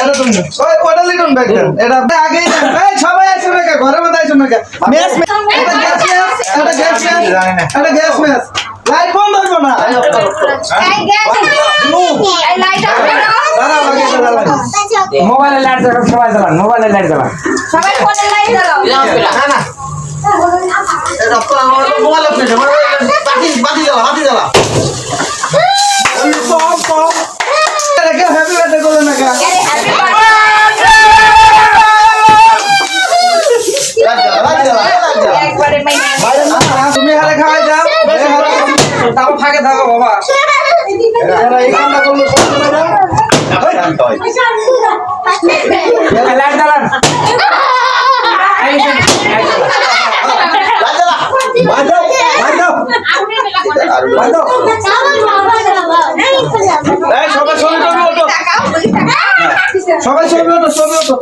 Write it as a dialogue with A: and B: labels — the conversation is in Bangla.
A: এটা তুমি ওই ওটা লিটন ব্যাগ দেন এটা আগেই দেন এই সবাই আইছো না ঘরের মধ্যে আইছো না ম্যাচ এটা গ্যাস ম্যাচ লাইট বন্ধ করব না
B: এই লাইট অফ করো
A: দাঁড়াও আগে দাঁড়াও
C: মোবাইলে লাইট জ্বালান সবাই জ্বালান মোবাইলে লাইট জ্বালান
B: সবাই ফোনের লাইট জ্বালাও
A: না না এটা তো আমার মোবাইল আপনি বাতি জ্বালা কম এটা কে হ্যাপি বার্থডে করলেন না কা
B: হ্যাপি বার্থডে একবারে মাইনা
A: তুমি হারে খাওয়াই দাও তাও ফাঁকে থাকো বাবা এরা এই কামটা করলো
C: লাইট জ্বালান
A: সবাই ছবি ওঠো